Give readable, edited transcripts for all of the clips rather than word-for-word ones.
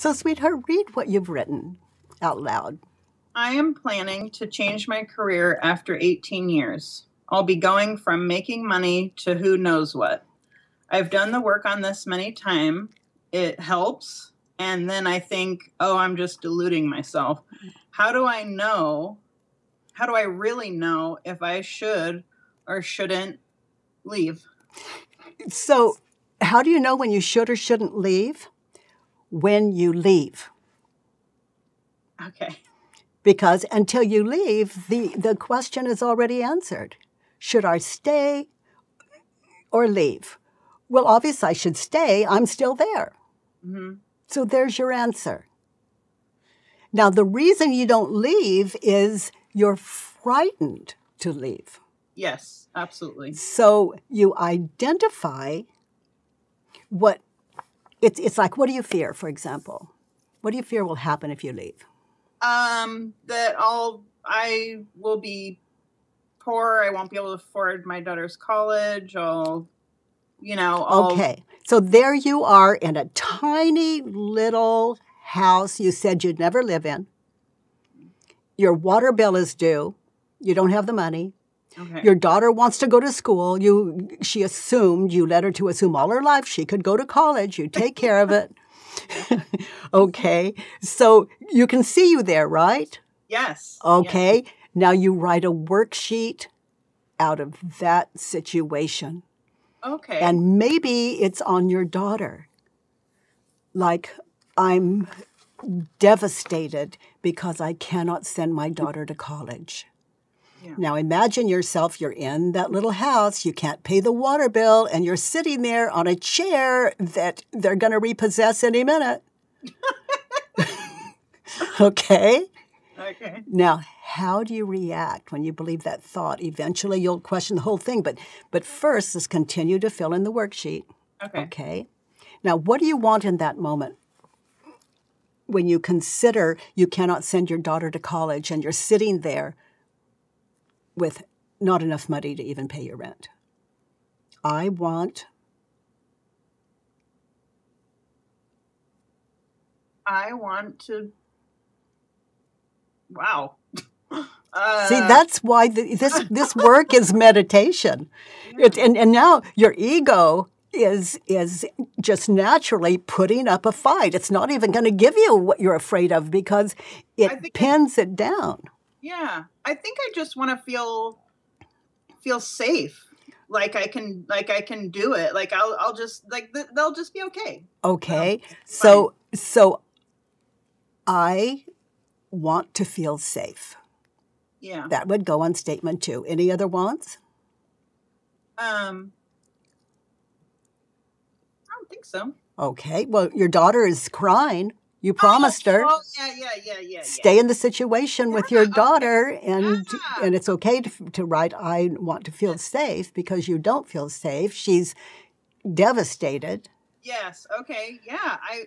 So, sweetheart, read what you've written out loud. I am planning to change my career after 18 years. I'll be going from making money to who knows what. I've done the work on this many times. It helps. And then I think, oh, I'm just deluding myself. How do I really know if I should or shouldn't leave? So how do you know when you should or shouldn't leave? When you leave. Okay. Because until you leave, the question is already answered. Should I stay or leave? Well, obviously I should stay. I'm still there. Mm-hmm. So there's your answer. Now, the reason you don't leave is you're frightened to leave. Yes, absolutely. So you identify what, it's like, what do you fear, for example? What do you fear will happen if you leave? That I will be poor. I won't be able to afford my daughter's college. Okay. So there you are in a tiny little house you said you'd never live in. Your water bill is due. You don't have the money. Okay. Your daughter wants to go to school. She assumed, you led her to assume all her life she could go to college. You take care of it. Okay. So you can see you there, right? Yes. Okay. Yes. Now you write a worksheet out of that situation. Okay. And maybe it's on your daughter. Like, I'm devastated because I cannot send my daughter to college. Yeah. Now imagine yourself, you're in that little house, you can't pay the water bill, and you're sitting there on a chair that they're going to repossess any minute. Okay? Okay. Now, how do you react when you believe that thought? Eventually, you'll question the whole thing, but first, let's continue to fill in the worksheet. Okay. Okay? Now, what do you want in that moment? When you consider you cannot send your daughter to college and you're sitting there with not enough money to even pay your rent. I want to... Wow. See, that's why this work is meditation. Yeah. And now your ego is just naturally putting up a fight. It's not even going to give you what you're afraid of because it pins it down. Yeah, I think I just want to feel safe. Like I can do it. Like I'll just they'll just be okay. Okay, so I want to feel safe. Yeah, that would go on statement 2. Any other wants? I don't think so. Okay, well, your daughter is crying. You promised her. Oh, yeah. Stay in the situation with your daughter, and it's okay to write, I want to feel safe, because you don't feel safe. She's devastated. Yes, okay, yeah. I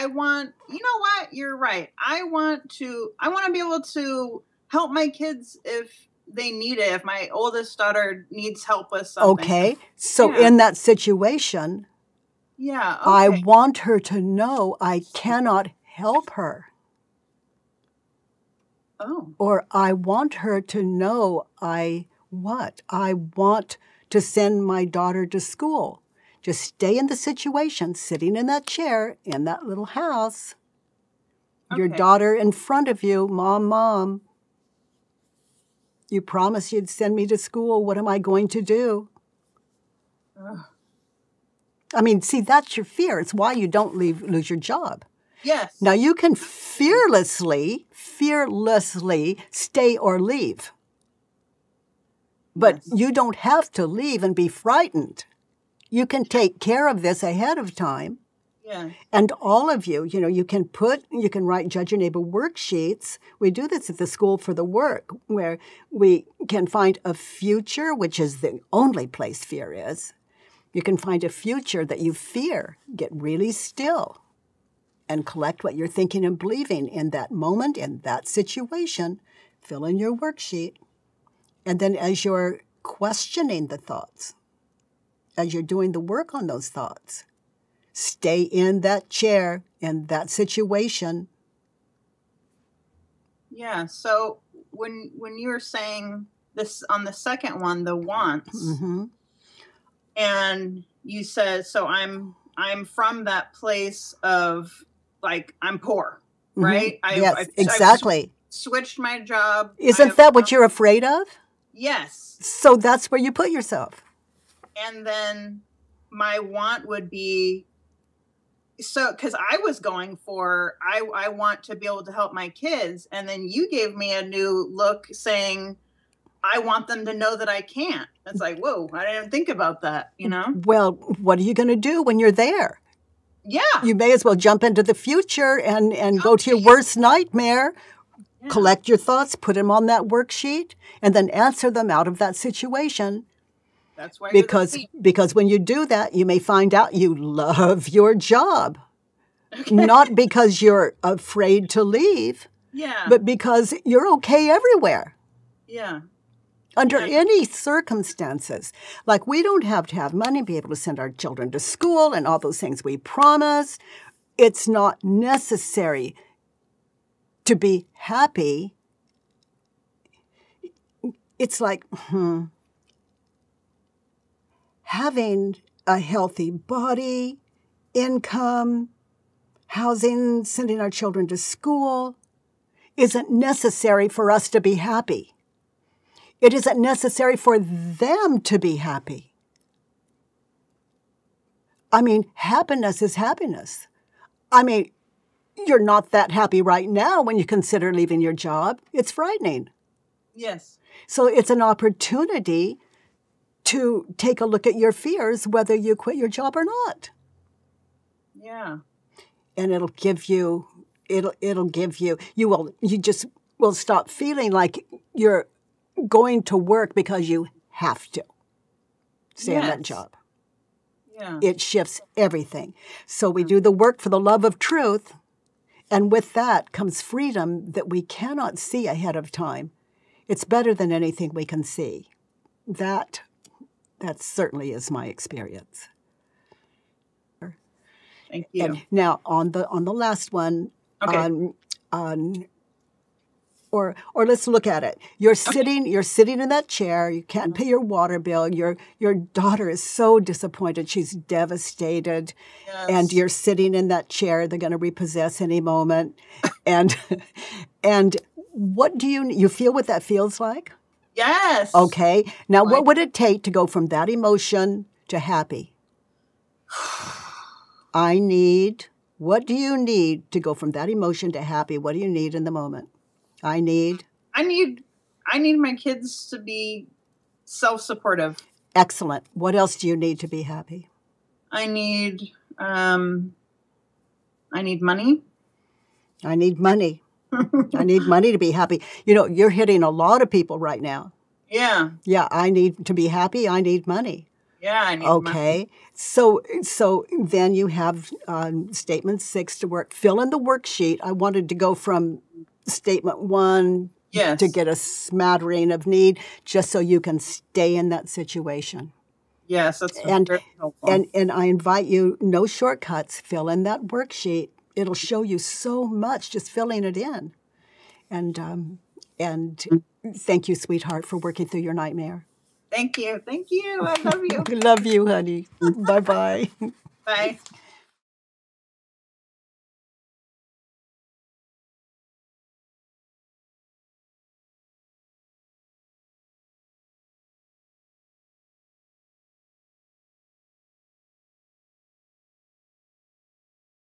want, you know what? You're right. I want to be able to help my kids if they need it, if my oldest daughter needs help with something. Okay, so in that situation... Yeah, okay. I want her to know I cannot help her. Oh. Or I want her to know I want to send my daughter to school. Just stay in the situation, sitting in that chair, in that little house. Okay. Your daughter in front of you, Mom, you promised you'd send me to school. What am I going to do? Ugh. I mean, see, that's your fear. It's why you don't lose your job. Yes. Now, you can fearlessly stay or leave. But you don't have to leave and be frightened. You can take care of this ahead of time. Yeah. And all of you you can write Judge Your Neighbor worksheets. We do this at the School for the Work, where we can find a future, which is the only place fear is. You can find a future that you fear. Get really still and collect what you're thinking and believing in that moment, in that situation. Fill in your worksheet. And then as you're questioning the thoughts, as you're doing the work on those thoughts, Stay in that chair, in that situation. Yeah. So when you were saying this on the second one, the wants, and you said, so I'm from that place of like, I'm poor, right? Yes, exactly. I've switched my job. Isn't that what you're afraid of? Yes. So that's where you put yourself. And then my want would be, so, because I was going for, I want to be able to help my kids. And then you gave me a new look saying, I want them to know that I can't. It's like, whoa, I didn't think about that, you know? Well, what are you going to do when you're there? Yeah. You may as well jump into the future and go to your worst nightmare, collect your thoughts, put them on that worksheet, and then answer them out of that situation. That's why because when you do that, you may find out you love your job. Okay. Not because you're afraid to leave, but because you're okay everywhere. Yeah. Under any circumstances. Like, we don't have to have money to be able to send our children to school and all those things we promise. It's not necessary to be happy. It's like having a healthy body, income, housing, sending our children to school isn't necessary for us to be happy. It isn't necessary for them to be happy. I mean, happiness is happiness. I mean, you're not that happy right now when you consider leaving your job. It's frightening. Yes. So it's an opportunity to take a look at your fears, whether you quit your job or not. Yeah. And you just will stop feeling like you're going to work because you have to stay in that job. Yeah. It shifts everything. So we do the work for the love of truth, and with that comes freedom that we cannot see ahead of time. It's better than anything we can see. That certainly is my experience. Thank you. And now on the last one, okay. Or let's look at it. You're sitting in that chair. You can't pay your water bill. Your daughter is so disappointed. She's devastated. Yes. And you're sitting in that chair. They're going to repossess any moment. and what do you feel what that feels like? Yes. Okay. Now, what would it take to go from that emotion to happy? What do you need to go from that emotion to happy? What do you need in the moment? I need my kids to be self-supportive. Excellent. What else do you need to be happy? I need money. I need money. I need money to be happy. You know, you're hitting a lot of people right now. Yeah. Yeah, I need to be happy. I need money. Yeah, I need money. Okay. So then you have statement 6 to work. Fill in the worksheet. I wanted to go from statement 1 to get a smattering of need, just so you can stay in that situation. Yes, that's very helpful. And I invite you, no shortcuts. Fill in that worksheet. It'll show you so much just filling it in. And thank you, sweetheart, for working through your nightmare. Thank you. I love you. Love you, honey. Bye-bye. Bye.